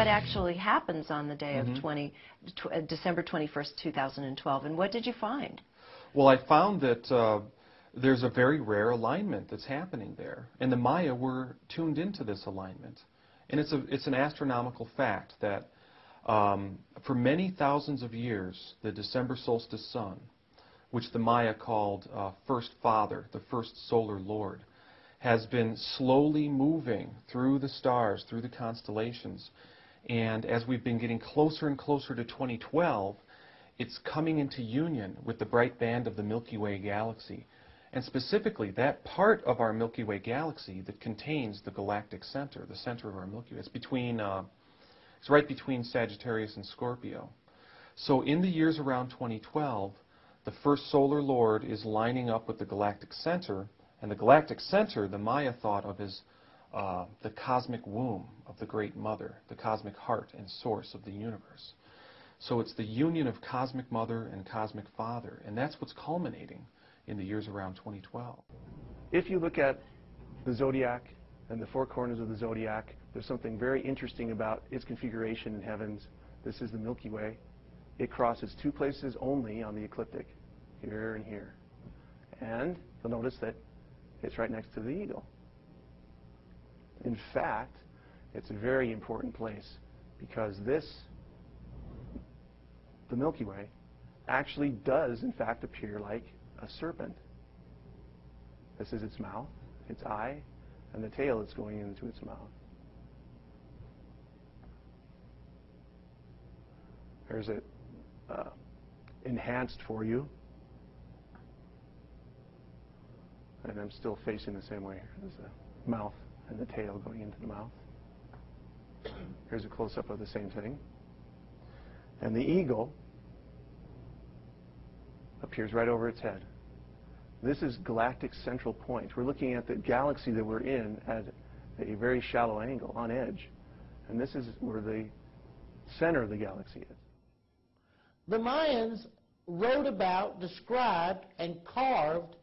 what actually happens on the day of December 21st, 2012, and what did you find? Well, I found that there's a very rare alignment that's happening there, and the Maya were tuned into this alignment. And it's an astronomical fact that for many thousands of years, the December solstice sun, which the Maya called First Father, the first solar lord, has been slowly moving through the stars, through the constellations. And as we've been getting closer and closer to 2012, it's coming into union with the bright band of the Milky Way galaxy. And specifically, that part of our Milky Way galaxy that contains the galactic center, the center of our Milky Way, it's right between Sagittarius and Scorpio. So in the years around 2012, the first solar lord is lining up with the galactic center, and the galactic center, the Maya thought of as the cosmic womb of the Great Mother, the cosmic heart and source of the universe. So it's the union of cosmic mother and cosmic father, and that's what's culminating in the years around 2012. If you look at the zodiac and the four corners of the zodiac, there's something very interesting about its configuration in heavens. This is the Milky Way. It crosses two places only on the ecliptic, here and here. And you'll notice that it's right next to the eagle. In fact, it's a very important place because the Milky Way, actually does in fact appear like a serpent. This is its mouth, its eye, and the tail that's going into its mouth. There's it enhanced for you. And I'm still facing the same way. There's the mouth and the tail going into the mouth. Here's a close-up of the same thing. And the eagle appears right over its head. This is galactic central point. We're looking at the galaxy that we're in at a very shallow angle, on edge. And this is where the center of the galaxy is. The Mayans wrote about, described, and carved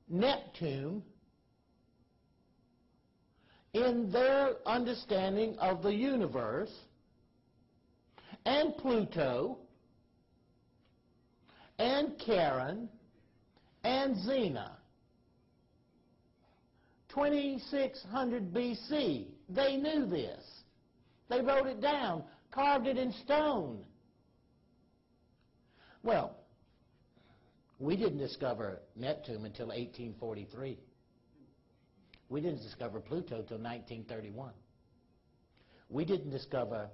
Neptune in their understanding of the universe, and Pluto, and Charon, and Xena. 2600 BC, they knew this. They wrote it down, carved it in stone. Well, we didn't discover Neptune until 1843. We didn't discover Pluto until 1931. We didn't discover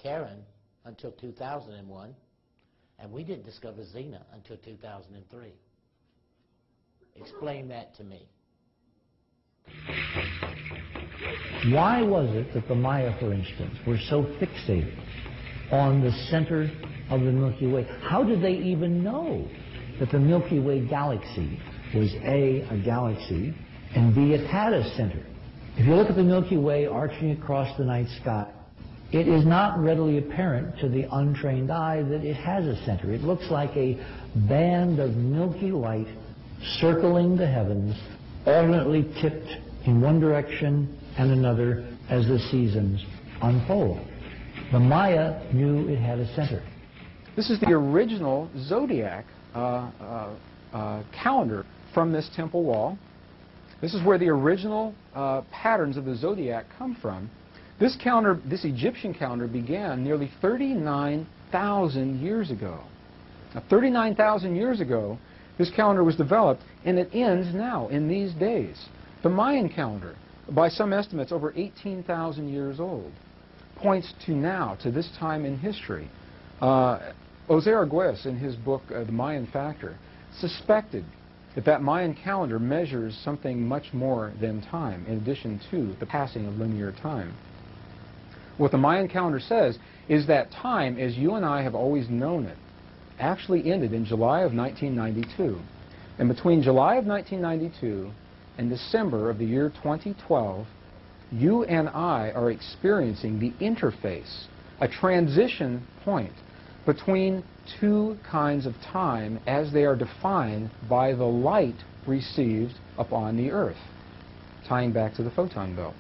Charon until 2001, and we didn't discover Xena until 2003. Explain that to me. Why was it that the Maya, for instance, were so fixated on the center of the Milky Way? How did they even know that the Milky Way galaxy was A, a galaxy, and B, it had a center? If you look at the Milky Way arching across the night sky, it is not readily apparent to the untrained eye that it has a center. It looks like a band of milky light circling the heavens, alternately tipped in one direction and another as the seasons unfold. The Maya knew it had a center. This is the original zodiac calendar from this temple wall. This is where the original patterns of the zodiac come from. This calendar, this Egyptian calendar, began nearly 39,000 years ago. Now, 39,000 years ago, this calendar was developed, and it ends now, in these days. The Mayan calendar, by some estimates over 18,000 years old, points to now, to this time in history. Jose Arguelles, in his book, The Mayan Factor, suspected that that Mayan calendar measures something much more than time, in addition to the passing of linear time. What the Mayan calendar says is that time, as you and I have always known it, actually ended in July of 1992. And between July of 1992 and December of the year 2012, you and I are experiencing the interface, a transition point between two kinds of time as they are defined by the light received upon the Earth, tying back to the photon belt.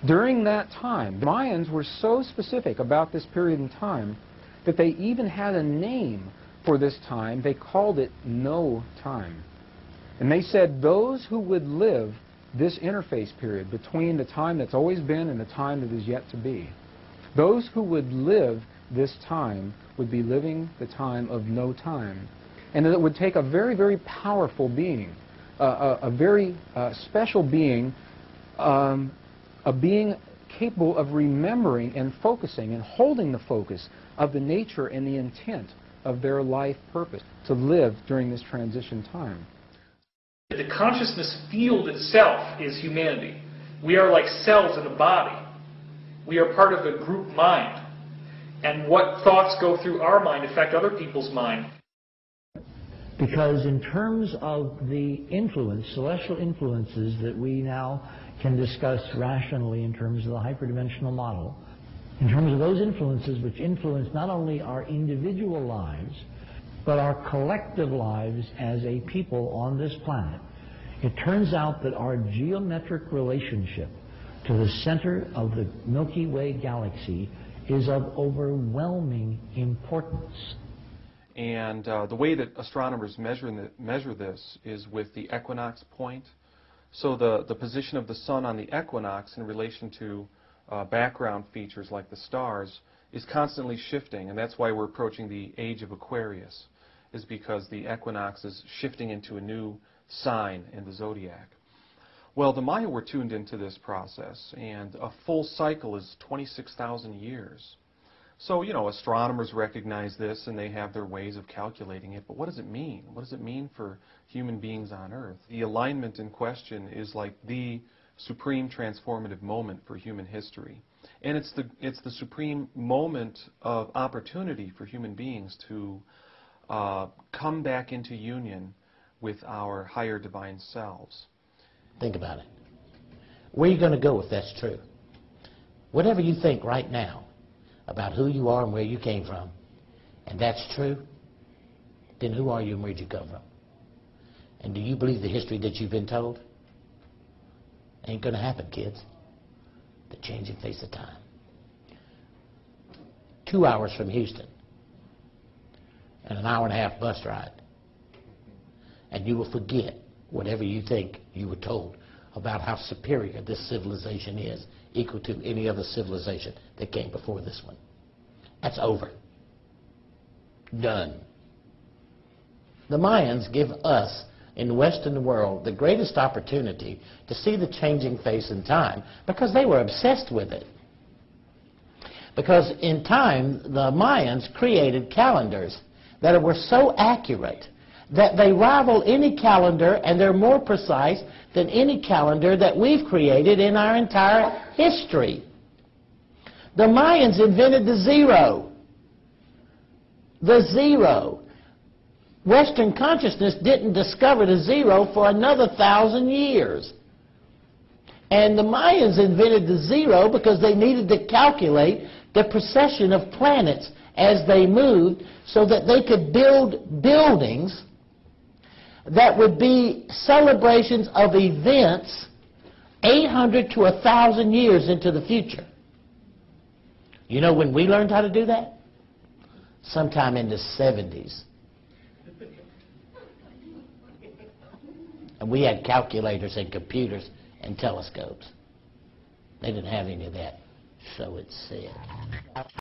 During that time, the Mayans were so specific about this period in time that they even had a name for this time. They called it no time. And they said those who would live this interface period between the time that's always been and the time that is yet to be, those who would live this time would be living the time of no time. And that it would take a very, very powerful being, a very special being, a being capable of remembering and focusing and holding the focus of the nature and the intent of their life purpose to live during this transition time. The consciousness field itself is humanity. We are like cells in a body. We are part of the group mind. And what thoughts go through our mind affect other people's mind. Because in terms of the influence, celestial influences that we now can discuss rationally in terms of the hyperdimensional model, in terms of those influences which influence not only our individual lives, but our collective lives as a people on this planet, it turns out that our geometric relationship to the center of the Milky Way galaxy is of overwhelming importance. And the way that astronomers measure this is with the equinox point. So the position of the sun on the equinox in relation to background features like the stars is constantly shifting, and that's why we're approaching the age of Aquarius, is because the equinox is shifting into a new sign in the zodiac. Well, the Maya were tuned into this process, and a full cycle is 26,000 years. So, you know, astronomers recognize this and they have their ways of calculating it, but what does it mean? What does it mean for human beings on Earth? The alignment in question is like the supreme transformative moment for human history. And it's the supreme moment of opportunity for human beings to come back into union with our higher divine selves. Think about it. Where are you going to go if that's true? Whatever you think right now about who you are and where you came from, and that's true, then who are you and where did you come from? And do you believe the history that you've been told? Ain't going to happen, kids. The changing face of time. 2 hours from Houston and an hour and a half bus ride, and you will forget whatever you think you were told about how superior this civilization is, equal to any other civilization that came before this one. That's over. Done. The Mayans give us, in the Western world, the greatest opportunity to see the changing face in time because they were obsessed with it. Because in time, the Mayans created calendars that were so accurate that they rival any calendar, and they're more precise than any calendar that we've created in our entire history. The Mayans invented the zero. The zero. Western consciousness didn't discover the zero for another 1,000 years. And the Mayans invented the zero because they needed to calculate the precession of planets as they moved so that they could build buildings that would be celebrations of events 800 to 1,000 years into the future. You know when we learned how to do that? Sometime in the 70s. And we had calculators and computers and telescopes. They didn't have any of that, so it said.